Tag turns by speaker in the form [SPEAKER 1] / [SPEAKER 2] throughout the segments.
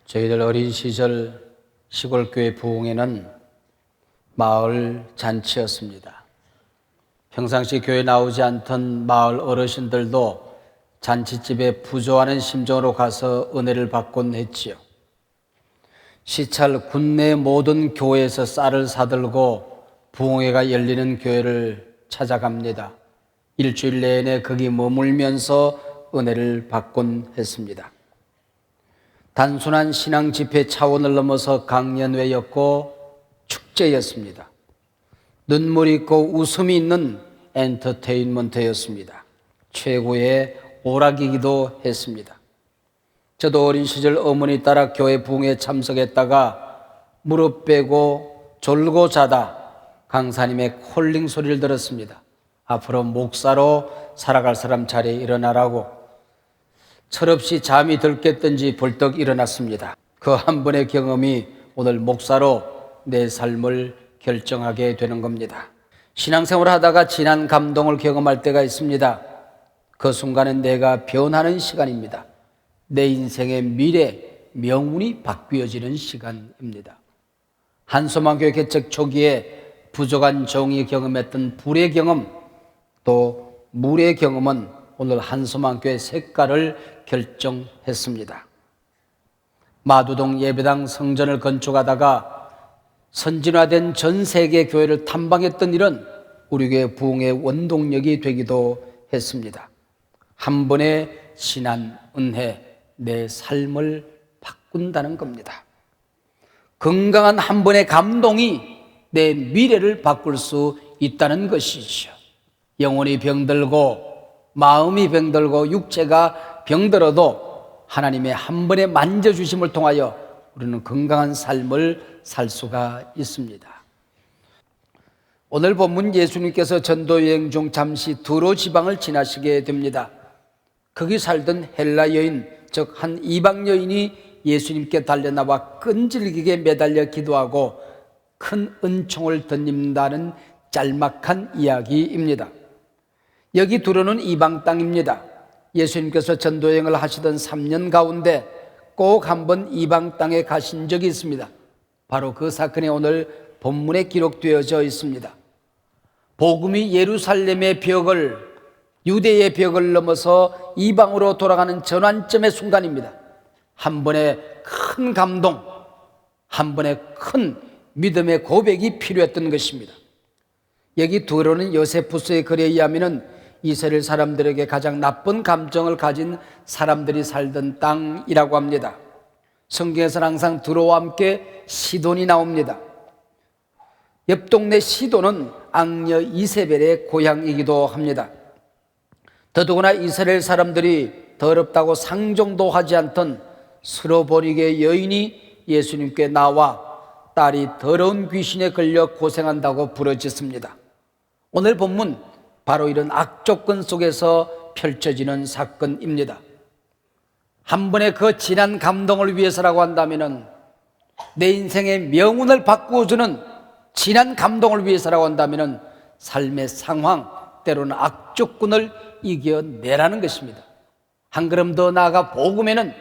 [SPEAKER 1] 저희들 어린 시절 시골교회 부흥회는 마을 잔치였습니다. 평상시 교회 나오지 않던 마을 어르신들도 잔치집에 부조하는 심정으로 가서 은혜를 받곤 했지요. 시찰 군내 모든 교회에서 쌀을 사들고 부흥회가 열리는 교회를 찾아갑니다. 일주일 내내 거기 머물면서 은혜를 받곤 했습니다. 단순한 신앙 집회 차원을 넘어서 강연회였고 축제였습니다. 눈물이 있고 웃음이 있는 엔터테인먼트였습니다. 최고의 오락이기도 했습니다. 저도 어린 시절 어머니 따라 교회 부흥회에 참석했다가 무릎 빼고 졸고 자다 강사님의 콜링 소리를 들었습니다. 앞으로 목사로 살아갈 사람 자리에 일어나라고. 철없이 잠이 들겠든지 벌떡 일어났습니다. 그 한 번의 경험이 오늘 목사로 내 삶을 결정하게 되는 겁니다. 신앙생활을 하다가 진한 감동을 경험할 때가 있습니다. 그 순간은 내가 변하는 시간입니다. 내 인생의 미래, 명운이 바뀌어지는 시간입니다. 한소망교회 개척 초기에 부족한 종이 경험했던 불의 경험, 또 물의 경험은 오늘 한소망교회 색깔을 결정했습니다. 마두동 예배당 성전을 건축하다가 선진화된 전 세계 교회를 탐방했던 일은 우리 교회 부흥의 원동력이 되기도 했습니다. 한 번의 신한 은혜, 내 삶을 바꾼다는 겁니다. 건강한 한 번의 감동이 내 미래를 바꿀 수 있다는 것이죠. 영혼이 병들고 마음이 병들고 육체가 병들어도 하나님의 한 번의 만져주심을 통하여 우리는 건강한 삶을 살 수가 있습니다. 오늘 본문 예수님께서 전도여행 중 잠시 두로 지방을 지나시게 됩니다. 거기 살던 헬라 여인, 즉 한 이방 여인이 예수님께 달려나와 끈질기게 매달려 기도하고 큰 은총을 덧입는다는 짤막한 이야기입니다. 여기 두로는 이방 땅입니다. 예수님께서 전도여행을 하시던 3년 가운데 꼭 한번 이방 땅에 가신 적이 있습니다. 바로 그 사건이 오늘 본문에 기록되어져 있습니다. 복음이 예루살렘의 벽을, 유대의 벽을 넘어서 이방으로 돌아가는 전환점의 순간입니다. 한 번의 큰 감동, 한 번의 큰 믿음의 고백이 필요했던 것입니다. 여기 두로는 요세푸스의 글에 의하면 이스라엘 사람들에게 가장 나쁜 감정을 가진 사람들이 살던 땅이라고 합니다. 성경에서는 항상 두로와 함께 시돈이 나옵니다. 옆 동네 시돈은 악녀 이세벨의 고향이기도 합니다. 더더구나 이스라엘 사람들이 더럽다고 상종도 하지 않던 스로보닉의 여인이 예수님께 나와 딸이 더러운 귀신에 걸려 고생한다고 부르짖습니다. 오늘 본문 바로 이런 악조건 속에서 펼쳐지는 사건입니다. 한 번의 그 진한 감동을 위해서라고 한다면, 내 인생의 명운을 바꾸어주는 진한 감동을 위해서라고 한다면 삶의 상황, 때로는 악조건을 이겨내라는 것입니다. 한 걸음 더 나아가 복음에는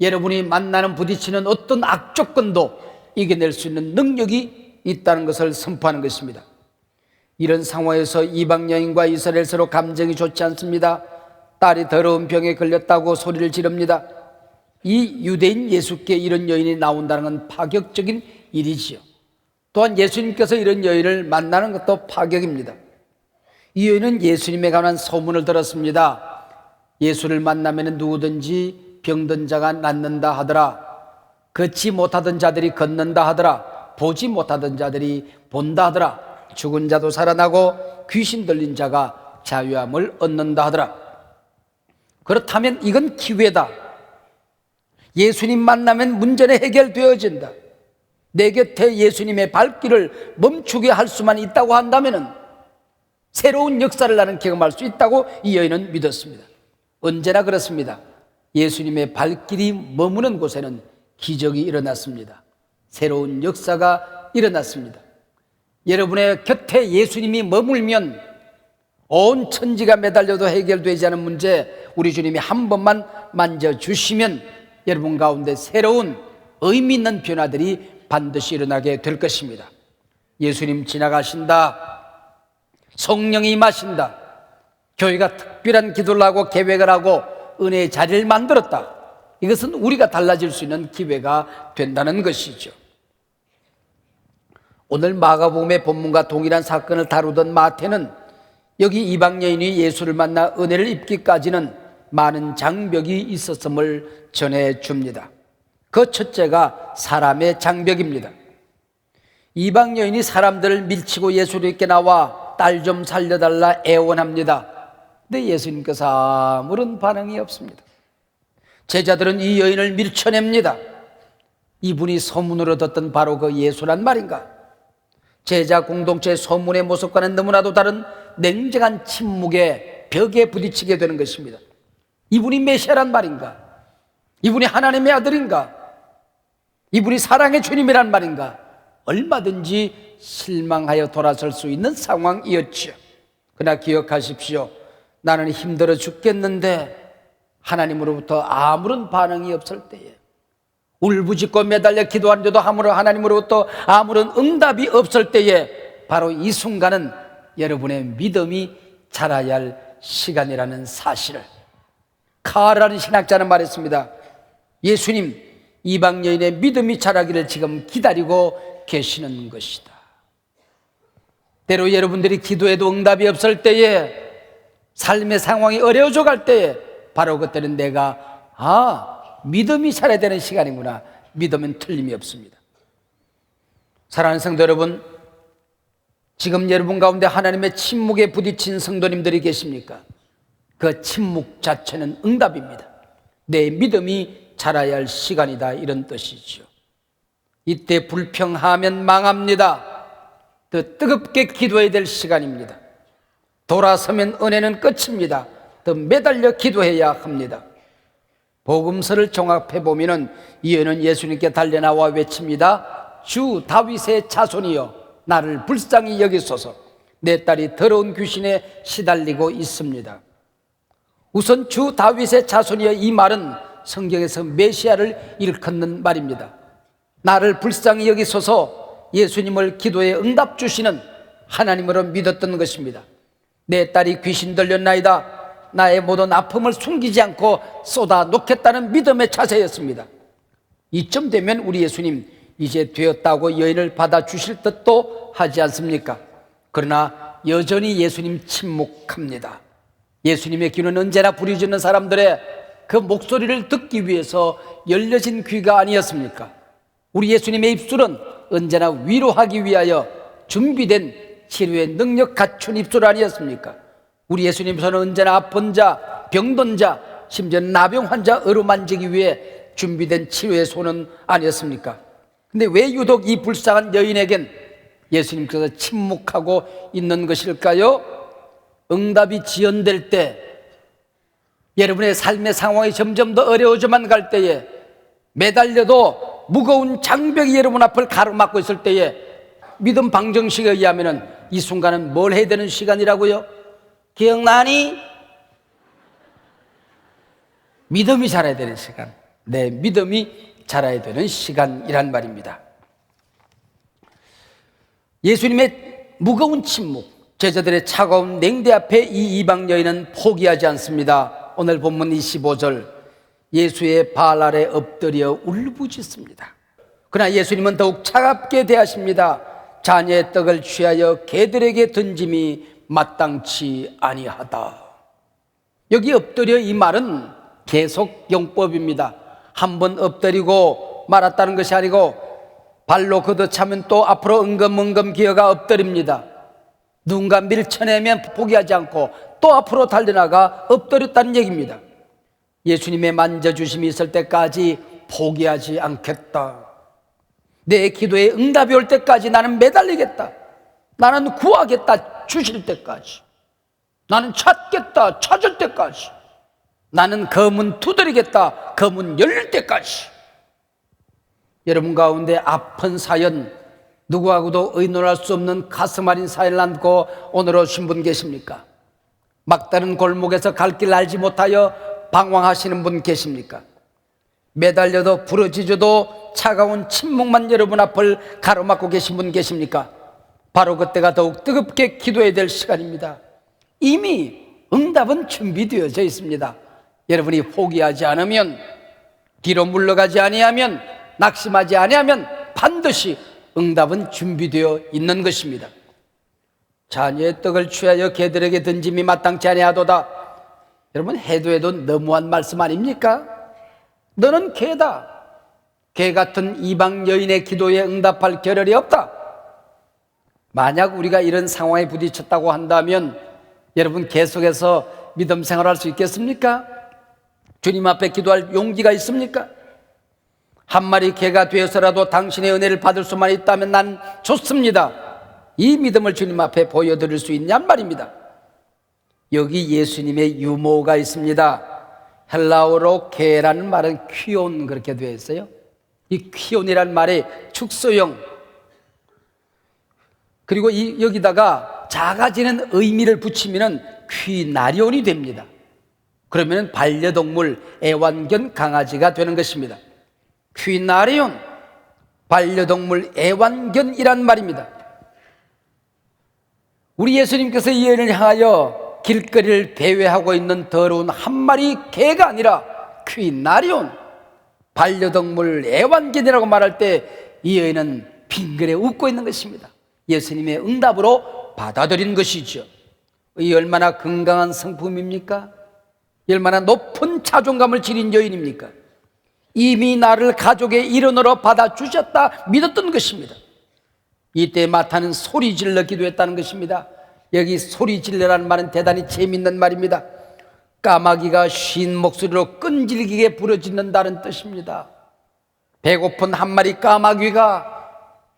[SPEAKER 1] 여러분이 만나는 부딪히는 어떤 악조건도 이겨낼 수 있는 능력이 있다는 것을 선포하는 것입니다. 이런 상황에서 이방 여인과 이스라엘 서로 감정이 좋지 않습니다. 딸이 더러운 병에 걸렸다고 소리를 지릅니다. 이 유대인 예수께 이런 여인이 나온다는 건 파격적인 일이지요. 또한 예수님께서 이런 여인을 만나는 것도 파격입니다. 이 여인은 예수님에 관한 소문을 들었습니다. 예수를 만나면 누구든지 병든 자가 낫는다 하더라. 걷지 못하던 자들이 걷는다 하더라. 보지 못하던 자들이 본다 하더라. 죽은 자도 살아나고 귀신 들린 자가 자유함을 얻는다 하더라. 그렇다면 이건 기회다. 예수님 만나면 문제는 해결되어진다. 내 곁에 예수님의 발길을 멈추게 할 수만 있다고 한다면 새로운 역사를 나는 경험할 수 있다고 이 여인은 믿었습니다. 언제나 그렇습니다. 예수님의 발길이 머무는 곳에는 기적이 일어났습니다. 새로운 역사가 일어났습니다. 여러분의 곁에 예수님이 머물면 온 천지가 매달려도 해결되지 않은 문제, 우리 주님이 한 번만 만져주시면 여러분 가운데 새로운 의미 있는 변화들이 반드시 일어나게 될 것입니다. 예수님 지나가신다, 성령이 임하신다, 교회가 특별한 기도를 하고 계획을 하고 은혜의 자리를 만들었다. 이것은 우리가 달라질 수 있는 기회가 된다는 것이죠. 오늘 마가복음의 본문과 동일한 사건을 다루던 마태는 여기 이방 여인이 예수를 만나 은혜를 입기까지는 많은 장벽이 있었음을 전해줍니다. 그 첫째가 사람의 장벽입니다. 이방 여인이 사람들을 밀치고 예수님께 나와 딸 좀 살려달라 애원합니다. 근데 예수님께서 아무런 반응이 없습니다. 제자들은 이 여인을 밀쳐냅니다. 이분이 소문으로 듣던 바로 그 예수란 말인가? 제자 공동체의 소문의 모습과는 너무나도 다른 냉정한 침묵의 벽에 부딪히게 되는 것입니다. 이분이 메시아란 말인가? 이분이 하나님의 아들인가? 이분이 사랑의 주님이란 말인가? 얼마든지 실망하여 돌아설 수 있는 상황이었죠. 그러나 기억하십시오. 나는 힘들어 죽겠는데 하나님으로부터 아무런 반응이 없을 때에, 울부짖고 매달려 기도하는데도 하나님으로부터 아무런 응답이 없을 때에, 바로 이 순간은 여러분의 믿음이 자라야 할 시간이라는 사실을 카라는 신학자는 말했습니다. 예수님, 이방 여인의 믿음이 자라기를 지금 기다리고 계시는 것이다. 때로 여러분들이 기도해도 응답이 없을 때에, 삶의 상황이 어려워져 갈 때에, 바로 그때는 내가 믿음이 자라야 되는 시간이구나. 믿으면 틀림이 없습니다. 사랑하는 성도 여러분, 지금 여러분 가운데 하나님의 침묵에 부딪힌 성도님들이 계십니까? 그 침묵 자체는 응답입니다. 내 믿음이 자라야 할 시간이다, 이런 뜻이죠. 이때 불평하면 망합니다. 더 뜨겁게 기도해야 될 시간입니다. 돌아서면 은혜는 끝입니다. 더 매달려 기도해야 합니다. 복음서를 종합해 보면은 이 여인은 예수님께 달려나와 외칩니다. 주 다윗의 자손이여, 나를 불쌍히 여기소서. 내 딸이 더러운 귀신에 시달리고 있습니다. 우선 주 다윗의 자손이여, 이 말은 성경에서 메시아를 일컫는 말입니다. 나를 불쌍히 여기소서, 예수님을 기도에 응답 주시는 하나님으로 믿었던 것입니다. 내 딸이 귀신 들렸나이다, 나의 모든 아픔을 숨기지 않고 쏟아 놓겠다는 믿음의 자세였습니다. 이쯤 되면 우리 예수님 이제 되었다고 여인을 받아주실 듯도 하지 않습니까? 그러나 여전히 예수님 침묵합니다. 예수님의 귀는 언제나 부르짖는 사람들의 그 목소리를 듣기 위해서 열려진 귀가 아니었습니까? 우리 예수님의 입술은 언제나 위로하기 위하여 준비된 치료의 능력 갖춘 입술 아니었습니까? 우리 예수님 손은 언제나 아픈 자, 병든 자, 심지어 나병 환자 어루만지기 위해 준비된 치료의 손은 아니었습니까? 근데 왜 유독 이 불쌍한 여인에겐 예수님께서 침묵하고 있는 것일까요? 응답이 지연될 때, 여러분의 삶의 상황이 점점 더 어려워져만 갈 때에, 매달려도 무거운 장벽이 여러분 앞을 가로막고 있을 때에, 믿음 방정식에 의하면 이 순간은 뭘 해야 되는 시간이라고요? 기억나니? 믿음이 자라야 되는 시간, 내 믿음이 자라야 되는 시간이란 말입니다. 예수님의 무거운 침묵, 제자들의 차가운 냉대 앞에 이 이방 여인은 포기하지 않습니다. 오늘 본문 25절, 예수의 발 아래 엎드려 울부짖습니다. 그러나 예수님은 더욱 차갑게 대하십니다. 자녀의 떡을 취하여 개들에게 던짐이 마땅치 아니하다. 여기 엎드려, 이 말은 계속 용법입니다. 한번 엎드리고 말았다는 것이 아니고 발로 걷어차면 또 앞으로 은검은검 기어가 엎드립니다. 누군가 밀쳐내면 포기하지 않고 또 앞으로 달려나가 엎드렸다는 얘기입니다. 예수님의 만져주심이 있을 때까지 포기하지 않겠다. 내 기도에 응답이 올 때까지 나는 매달리겠다. 나는 구하겠다, 주실 때까지. 나는 찾겠다, 찾을 때까지. 나는 그 문 두드리겠다, 그 문 열릴 때까지. 여러분 가운데 아픈 사연, 누구하고도 의논할 수 없는 가슴 아린 사연을 안고 오늘 오신 분 계십니까? 막다른 골목에서 갈 길 알지 못하여 방황하시는 분 계십니까? 매달려도 부러지져도 차가운 침묵만 여러분 앞을 가로막고 계신 분 계십니까? 바로 그때가 더욱 뜨겁게 기도해야 될 시간입니다. 이미 응답은 준비되어져 있습니다. 여러분이 포기하지 않으면, 뒤로 물러가지 아니하면, 낙심하지 아니하면 반드시 응답은 준비되어 있는 것입니다. 자녀의 떡을 취하여 개들에게 던짐이 마땅치 아니하도다. 여러분, 해도 너무한 말씀 아닙니까? 너는 개다. 개 같은 이방 여인의 기도에 응답할 겨를이 없다. 만약 우리가 이런 상황에 부딪혔다고 한다면 여러분, 계속해서 믿음 생활할 수 있겠습니까? 주님 앞에 기도할 용기가 있습니까? 한 마리 개가 되어서라도 당신의 은혜를 받을 수만 있다면 난 좋습니다. 이 믿음을 주님 앞에 보여드릴 수 있냔 말입니다. 여기 예수님의 유모가 있습니다. 헬라어로 개라는 말은 퀴온, 그렇게 되어 있어요. 이 퀴온이라는 말의 축소형, 그리고 여기다가 작아지는 의미를 붙이면 퀴나리온이 됩니다. 그러면 반려동물, 애완견 강아지가 되는 것입니다. 퀴나리온, 반려동물 애완견이란 말입니다. 우리 예수님께서 이 여인을 향하여 길거리를 배회하고 있는 더러운 한 마리 개가 아니라 퀴나리온, 반려동물 애완견이라고 말할 때 이 여인은 빙그레 웃고 있는 것입니다. 예수님의 응답으로 받아들인 것이죠. 이 얼마나 건강한 성품입니까? 얼마나 높은 자존감을 지닌 여인입니까? 이미 나를 가족의 일원으로 받아주셨다 믿었던 것입니다. 이때 마타는 소리 질러 기도했다는 것입니다. 여기 소리 질러라는 말은 대단히 재밌는 말입니다. 까마귀가 쉰 목소리로 끈질기게 부르짖는다는 뜻입니다. 배고픈 한 마리 까마귀가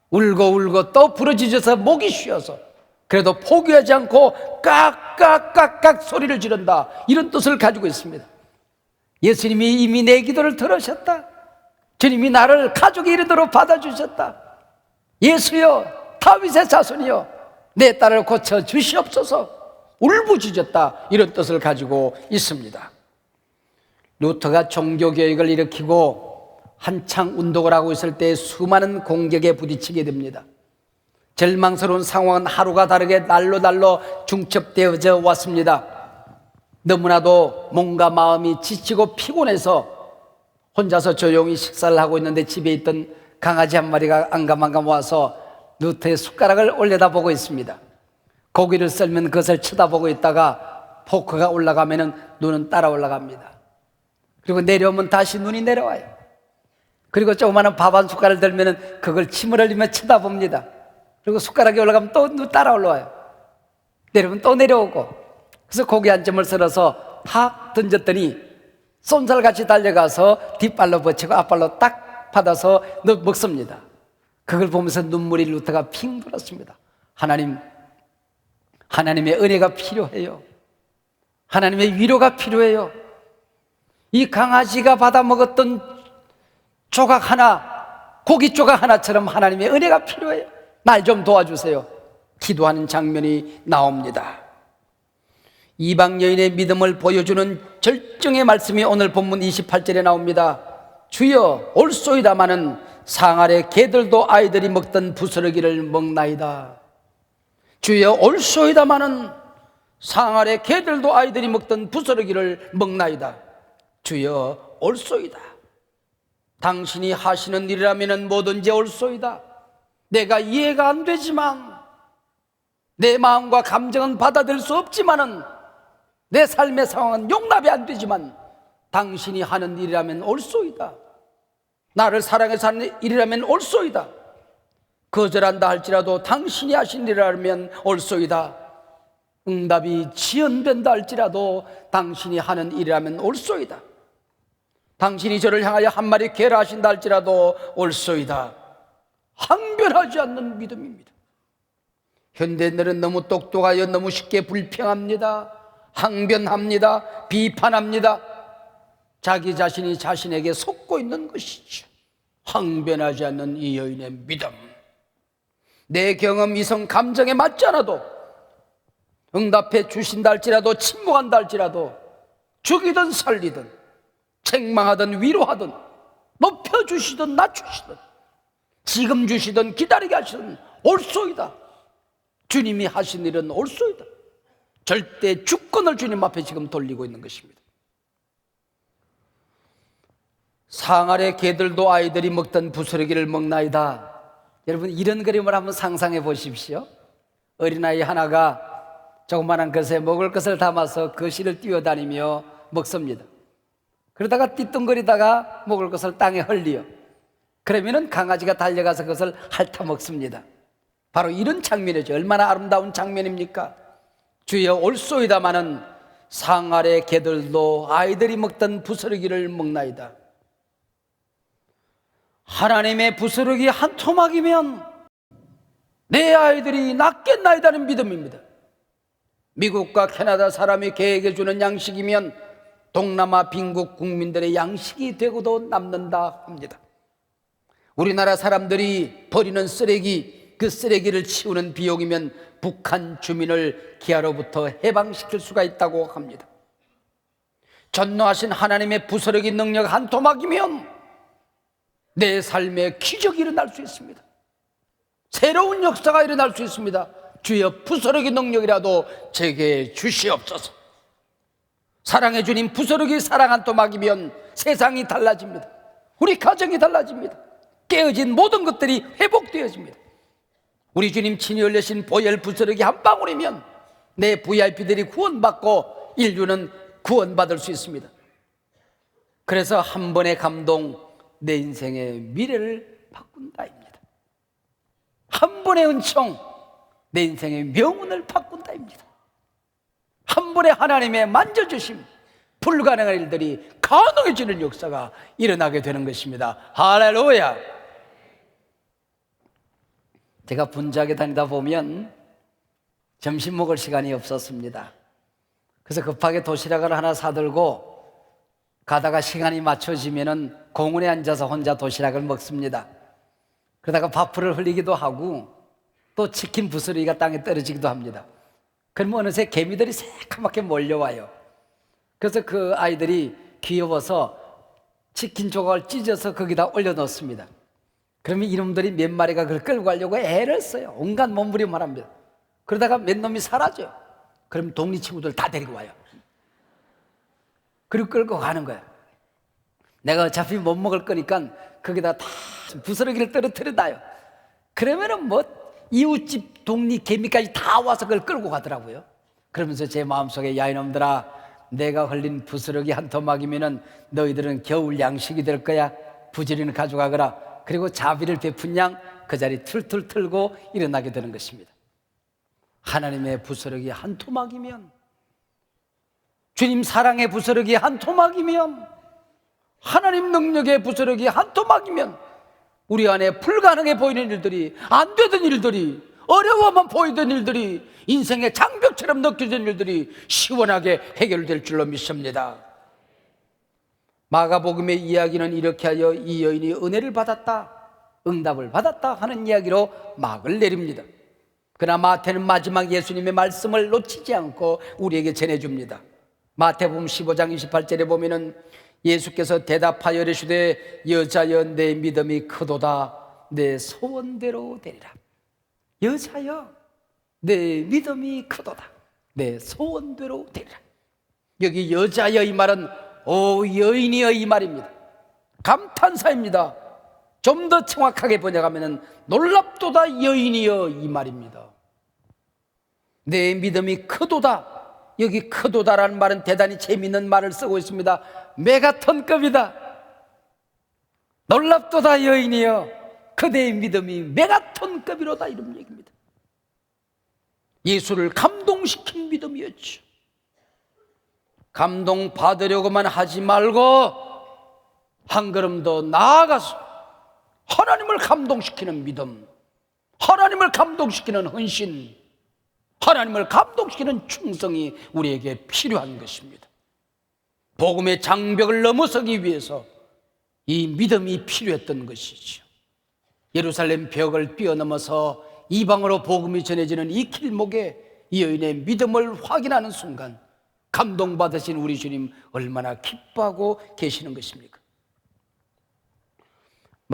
[SPEAKER 1] 울고 또 부르짖어서 목이 쉬어서 그래도 포기하지 않고 깍깍깍깍 소리를 지른다, 이런 뜻을 가지고 있습니다. 예수님이 이미 내 기도를 들으셨다. 주님이 나를 가족의 일원으로 받아주셨다. 예수여, 다윗의 자손이여, 내 딸을 고쳐 주시옵소서, 울부짖었다, 이런 뜻을 가지고 있습니다. 루터가 종교개혁을 일으키고 한창 운동을 하고 있을 때 수많은 공격에 부딪히게 됩니다. 절망스러운 상황은 하루가 다르게 날로 중첩되어져 왔습니다. 너무나도 몸과 마음이 지치고 피곤해서 혼자서 조용히 식사를 하고 있는데 집에 있던 강아지 한 마리가 안감안감 와서 루터의 숟가락을 올려다보고 있습니다. 고기를 썰면 그것을 쳐다보고 있다가 포크가 올라가면 눈은 따라 올라갑니다. 그리고 내려오면 다시 눈이 내려와요. 그리고 조그마한 밥 한 숟가락을 들면 그걸 침을 흘리며 쳐다봅니다. 그리고 숟가락이 올라가면 또 눈 따라 올라와요. 내려오면 또 내려오고. 그래서 고기 한 점을 썰어서 탁 던졌더니 쏜살같이 달려가서 뒷발로 버치고 앞발로 딱 받아서 먹습니다. 그걸 보면서 눈물이 루터가 핑 돌았습니다. 하나님의 은혜가 필요해요. 하나님의 위로가 필요해요. 이 강아지가 받아 먹었던 조각 하나, 고기 조각 하나처럼 하나님의 은혜가 필요해요. 날 좀 도와주세요. 기도하는 장면이 나옵니다. 이방 여인의 믿음을 보여주는 절정의 말씀이 오늘 본문 28절에 나옵니다. 주여, 올소이다마는 상 아래 개들도 아이들이 먹던 부스러기를 먹나이다. 주여, 올소이다마는 상 아래 개들도 아이들이 먹던 부스러기를 먹나이다. 주여, 올소이다. 당신이 하시는 일이라면 뭐든지 올소이다. 내가 이해가 안 되지만, 내 마음과 감정은 받아들일 수 없지만은, 내 삶의 상황은 용납이 안 되지만 당신이 하는 일이라면 올소이다. 나를 사랑해서 하는 일이라면 올소이다. 거절한다 할지라도 당신이 하신 일이라면 올소이다. 응답이 지연된다 할지라도 당신이 하는 일이라면 올소이다. 당신이 저를 향하여 한 마리 개라 하신다 할지라도 올소이다. 항변하지 않는 믿음입니다. 현대인들은 너무 똑똑하여 너무 쉽게 불평합니다. 항변합니다. 비판합니다. 자기 자신이 자신에게 속고 있는 것이죠. 항변하지 않는 이 여인의 믿음, 내 경험, 이성, 감정에 맞지 않아도, 응답해 주신다 할지라도, 침묵한다 할지라도, 죽이든 살리든, 책망하든 위로하든, 높여 주시든 낮추시든 지금 주시든 기다리게 하시든 옳소이다. 주님이 하신 일은 옳소이다. 절대 주권을 주님 앞에 지금 돌리고 있는 것입니다. 상 아래 개들도 아이들이 먹던 부스러기를 먹나이다. 여러분, 이런 그림을 한번 상상해 보십시오. 어린아이 하나가 조그마한 것에 먹을 것을 담아서 거실을 뛰어다니며 먹습니다. 그러다가 띠뚱거리다가 먹을 것을 땅에 흘리요. 그러면은 강아지가 달려가서 그것을 핥아 먹습니다. 바로 이런 장면이죠. 얼마나 아름다운 장면입니까? 주여 옳소이다마는 상 아래 개들도 아이들이 먹던 부스러기를 먹나이다. 하나님의 부스러기 한 토막이면 내 아이들이 낫겠나이다는 믿음입니다. 미국과 캐나다 사람이 개에게 주는 양식이면 동남아 빈국 국민들의 양식이 되고도 남는다 합니다. 우리나라 사람들이 버리는 쓰레기, 그 쓰레기를 치우는 비용이면 북한 주민을 기아로부터 해방시킬 수가 있다고 합니다. 전노하신 하나님의 부스러기 능력 한 토막이면 내 삶에 기적이 일어날 수 있습니다. 새로운 역사가 일어날 수 있습니다. 주여 부스러기 능력이라도 제게 주시옵소서. 사랑해 주님, 부스러기 사랑 한 토막이면 세상이 달라집니다. 우리 가정이 달라집니다. 깨어진 모든 것들이 회복되어집니다. 우리 주님 친히 흘리신 보혈 부스러기 한 방울이면 내 VIP들이 구원받고 인류는 구원받을 수 있습니다. 그래서 한 번의 감동 내 인생의 미래를 바꾼다입니다. 한 번의 은총 내 인생의 명운을 바꾼다입니다. 한 번의 하나님의 만져주심, 불가능한 일들이 가능해지는 역사가 일어나게 되는 것입니다. 할렐루야. 제가 분주하게 다니다 보면 점심 먹을 시간이 없었습니다. 그래서 급하게 도시락을 하나 사들고 가다가 시간이 맞춰지면은 공원에 앉아서 혼자 도시락을 먹습니다. 그러다가 밥풀을 흘리기도 하고 또 치킨 부스러기가 땅에 떨어지기도 합니다. 그러면 어느새 개미들이 새까맣게 몰려와요. 그래서 그 아이들이 귀여워서 치킨 조각을 찢어서 거기다 올려놓습니다. 그러면 이놈들이 몇 마리가 그걸 끌고 가려고 애를 써요. 온갖 몸부림을 합니다. 그러다가 몇 놈이 사라져요. 그럼 동리 친구들 다 데리고 와요. 그리고 끌고 가는 거야. 내가 어차피 못 먹을 거니까 거기다 다 부스러기를 떨어뜨려 놔요. 그러면은 뭐 이웃집 동리 개미까지 다 와서 그걸 끌고 가더라고요. 그러면서 제 마음속에 야 이놈들아, 내가 흘린 부스러기 한 토막이면은 너희들은 겨울 양식이 될 거야. 부지런히 가져가거라. 그리고 자비를 베푼 양 그 자리 툴툴 틀고 일어나게 되는 것입니다. 하나님의 부스러기 한 토막이면, 주님 사랑의 부스러기 한 토막이면, 하나님 능력의 부스러기 한 토막이면 우리 안에 불가능해 보이는 일들이, 안 되던 일들이, 어려워만 보이던 일들이, 인생의 장벽처럼 느껴지는 일들이 시원하게 해결될 줄로 믿습니다. 마가복음의 이야기는 이렇게 하여 이 여인이 은혜를 받았다, 응답을 받았다 하는 이야기로 막을 내립니다. 그러나 마태는 마지막 예수님의 말씀을 놓치지 않고 우리에게 전해줍니다. 마태복음 15장 28절에 보면은 예수께서 대답하여 이르시되 여자여 내 믿음이 크도다, 내 소원대로 되리라. 여자여 내 믿음이 크도다, 내 소원대로 되리라. 여기 여자여 이 말은 오 여인이여 이 말입니다. 감탄사입니다. 좀 더 정확하게 번역하면 놀랍도다 여인이여 이 말입니다. 내 믿음이 크도다. 여기 크도다라는 말은 대단히 재미있는 말을 쓰고 있습니다. 메가톤급이다. 놀랍도다 여인이여 그대의 믿음이 메가톤급이로다, 이런 얘기입니다. 예수를 감동시킨 믿음이었죠. 감동받으려고만 하지 말고 한 걸음 더 나아가서 하나님을 감동시키는 믿음, 하나님을 감동시키는 헌신, 하나님을 감동시키는 충성이 우리에게 필요한 것입니다. 복음의 장벽을 넘어서기 위해서 이 믿음이 필요했던 것이죠. 예루살렘 벽을 뛰어넘어서 이방으로 복음이 전해지는 이 길목에 이 여인의 믿음을 확인하는 순간 감동받으신 우리 주님 얼마나 기뻐하고 계시는 것입니까?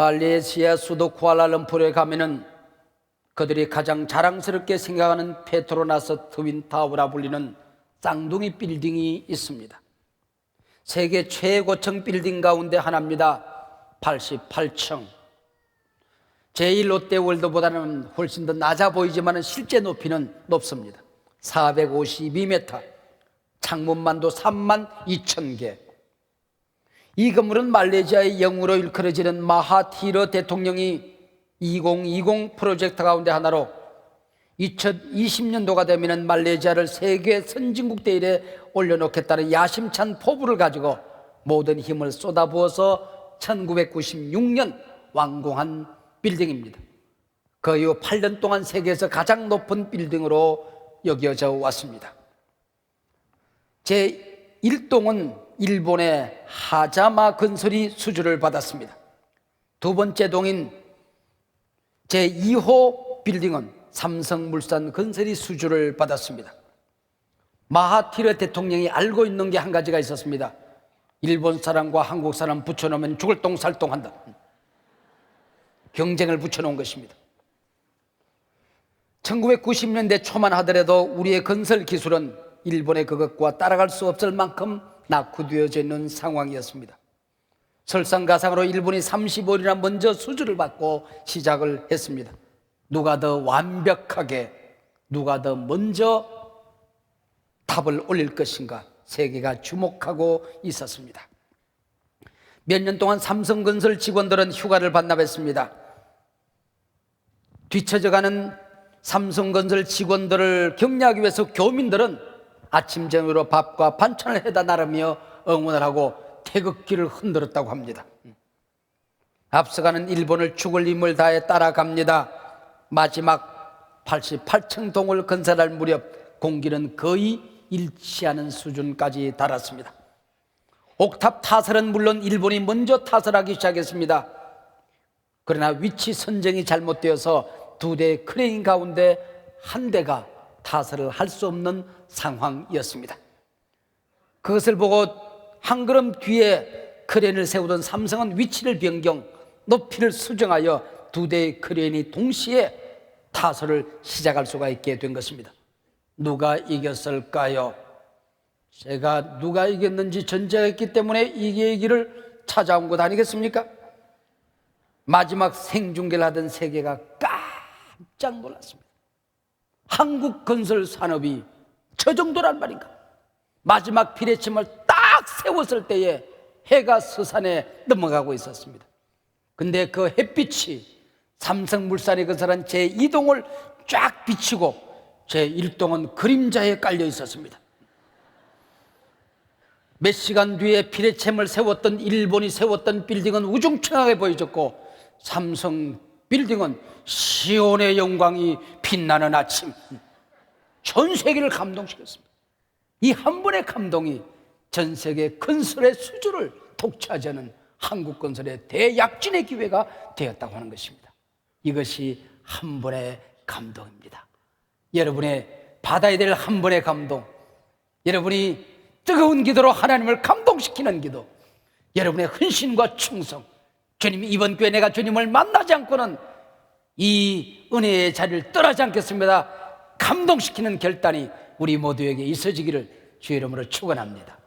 [SPEAKER 1] 말레이시아 수도 쿠알라룸푸르에 가면은 그들이 가장 자랑스럽게 생각하는 페트로나스 트윈타워라 불리는 쌍둥이 빌딩이 있습니다. 세계 최고층 빌딩 가운데 하나입니다. 88층. 제1롯데월드보다는 훨씬 더 낮아 보이지만 실제 높이는 높습니다. 452m, 창문만도 32,000개. 이 건물은 말레이시아의 영으로 일컬어지는 마하티르 대통령이 2020 프로젝트 가운데 하나로 2020년도가 되면 말레이시아를 세계 선진국 대열에 올려놓겠다는 야심찬 포부를 가지고 모든 힘을 쏟아부어서 1996년 완공한 빌딩입니다. 그 이후 8년 동안 세계에서 가장 높은 빌딩으로 여겨져 왔습니다. 제1동은 일본의 하자마 건설이 수주를 받았습니다. 두 번째 동인 제2호 빌딩은 삼성물산 건설이 수주를 받았습니다. 마하티르 대통령이 알고 있는 게 한 가지가 있었습니다. 일본 사람과 한국 사람 붙여놓으면 죽을 똥살똥한다. 경쟁을 붙여놓은 것입니다. 1990년대 초만 하더라도 우리의 건설 기술은 일본의 그것과 따라갈 수 없을 만큼 낙후되어져 있는 상황이었습니다. 설상가상으로 일본이 35년이나 먼저 수주를 받고 시작을 했습니다. 누가 더 완벽하게, 누가 더 먼저 탑을 올릴 것인가 세계가 주목하고 있었습니다. 몇 년 동안 삼성건설 직원들은 휴가를 반납했습니다. 뒤처져가는 삼성건설 직원들을 격려하기 위해서 교민들은 아침 저녁으로 밥과 반찬을 해다 나르며 응원을 하고 태극기를 흔들었다고 합니다. 앞서가는 일본을 죽을 힘을 다해 따라갑니다. 마지막 88층 동을 건설할 무렵 공기는 거의 일치하는 수준까지 달았습니다. 옥탑 타설은 물론 일본이 먼저 타설하기 시작했습니다. 그러나 위치 선정이 잘못되어서 두 대의 크레인 가운데 한 대가 타설을 할 수 없는 상황이었습니다. 그것을 보고 한 걸음 뒤에 크레인을 세우던 삼성은 위치를 변경, 높이를 수정하여 두 대의 크레인이 동시에 타설을 시작할 수가 있게 된 것입니다. 누가 이겼을까요? 제가 누가 이겼는지 전제했기 때문에 이 얘기를 찾아온 것 아니겠습니까? 마지막 생중계를 하던 세계가 깜짝 놀랐습니다. 한국 건설 산업이 저 정도란 말인가? 마지막 비례침을 딱 세웠을 때에 해가 서산에 넘어가고 있었습니다. 근데 그 햇빛이 삼성물산이 건설한 제2동을 쫙 비치고 제1동은 그림자에 깔려 있었습니다. 몇 시간 뒤에 비례챔을 세웠던 일본이 세웠던 빌딩은 우중충하게 보여졌고 삼성 빌딩은 시온의 영광이 빛나는 아침, 전 세계를 감동시켰습니다. 이 한 번의 감동이 전 세계 건설의 수주를 독차지하는 한국 건설의 대약진의 기회가 되었다고 하는 것입니다. 이것이 한 번의 감동입니다. 여러분의 받아야 될 한 번의 감동, 여러분이 뜨거운 기도로 하나님을 감동시키는 기도, 여러분의 헌신과 충성, 주님 이번 기회에 내가 주님을 만나지 않고는 이 은혜의 자리를 떠나지 않겠습니다. 감동시키는 결단이 우리 모두에게 있어지기를 주의 이름으로 축원합니다.